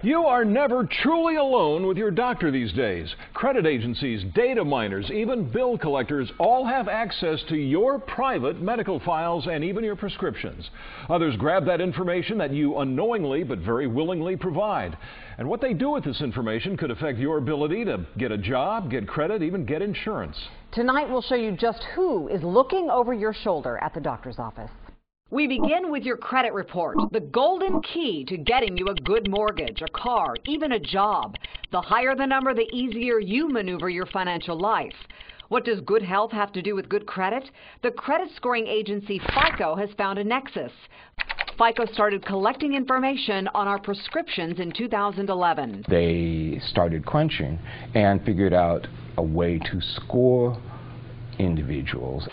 You are never truly alone with your doctor these days. Credit agencies, data miners, even bill collectors all have access to your private medical files and even your prescriptions. Others grab that information that you unknowingly but very willingly provide. And what they do with this information could affect your ability to get a job, get credit, even get insurance. Tonight we'll show you just who is looking over your shoulder at the doctor's office. We begin with your credit report, the golden key to getting you a good mortgage, a car, even a job. The higher the number, the easier you maneuver your financial life. What does good health have to do with good credit? The credit scoring agency FICO has found a nexus. FICO started collecting information on our prescriptions in 2011. They started crunching and figured out a way to score individuals.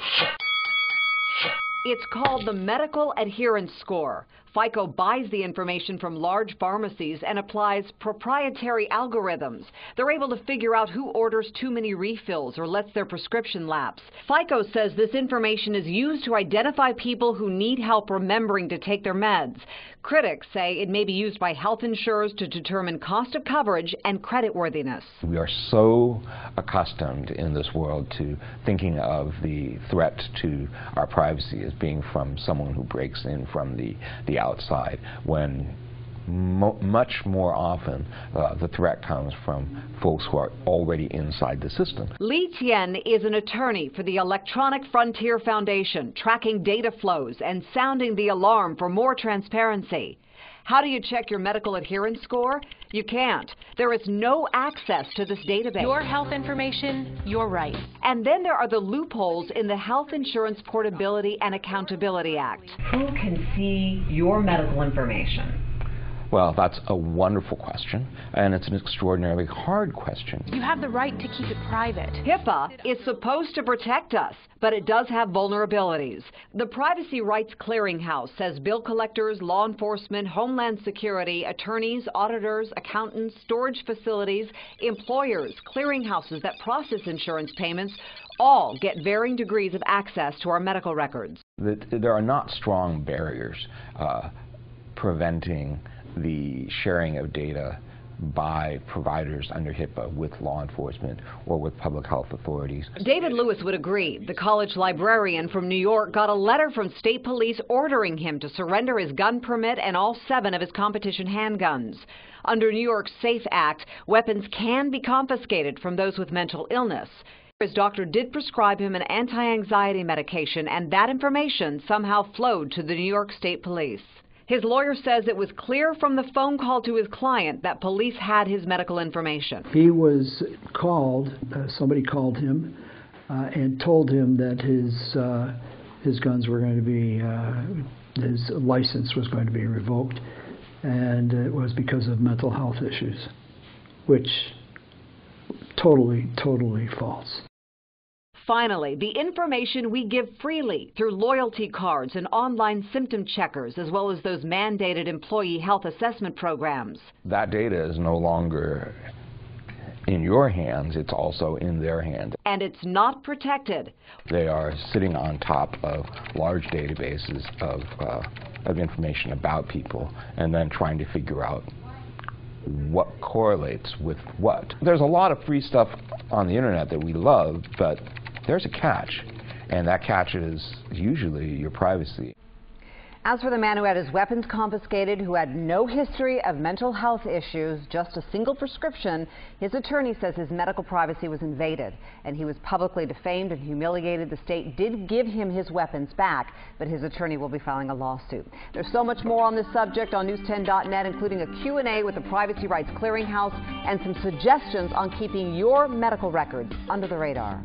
It's called the Medical Adherence Score. FICO buys the information from large pharmacies and applies proprietary algorithms. They're able to figure out who orders too many refills or lets their prescription lapse. FICO says this information is used to identify people who need help remembering to take their meds. Critics say it may be used by health insurers to determine cost of coverage and creditworthiness. We are so accustomed in this world to thinking of the threat to our privacy as being from someone who breaks in from the outside, when much more often the threat comes from folks who are already inside the system. Lee Tien is an attorney for the Electronic Frontier Foundation, tracking data flows and sounding the alarm for more transparency. How do you check your medical adherence score? You can't. There is no access to this database. Your health information, your right. And then there are the loopholes in the Health Insurance Portability and Accountability Act. Who can see your medical information? Well, that's a wonderful question, and it's an extraordinarily hard question. You have the right to keep it private. HIPAA is supposed to protect us, but it does have vulnerabilities. The Privacy Rights Clearinghouse says bill collectors, law enforcement, Homeland Security, attorneys, auditors, accountants, storage facilities, employers, clearinghouses that process insurance payments all get varying degrees of access to our medical records. There are not strong barriers preventing the sharing of data by providers under HIPAA with law enforcement or with public health authorities. David Lewis would agree. The college librarian from New York got a letter from state police ordering him to surrender his gun permit and all 7 of his competition handguns. Under New York's SAFE Act, weapons can be confiscated from those with mental illness. His doctor did prescribe him an anti-anxiety medication, and that information somehow flowed to the New York State Police. His lawyer says it was clear from the phone call to his client that police had his medical information. He was called, somebody called him and told him that his guns were going to be, his license was going to be revoked, and it was because of mental health issues, which totally false. Finally, the information we give freely through loyalty cards and online symptom checkers, as well as those mandated employee health assessment programs. That data is no longer in your hands, it's also in their hands. And it's not protected. They are sitting on top of large databases of information about people and then trying to figure out what correlates with what. There's a lot of free stuff on the internet that we love, but there's a catch, and that catch is usually your privacy. As for the man who had his weapons confiscated, who had no history of mental health issues, just a single prescription, his attorney says his medical privacy was invaded, and he was publicly defamed and humiliated. The state did give him his weapons back, but his attorney will be filing a lawsuit. There's so much more on this subject on News10.net, including a Q&A with the Privacy Rights Clearinghouse and some suggestions on keeping your medical records under the radar.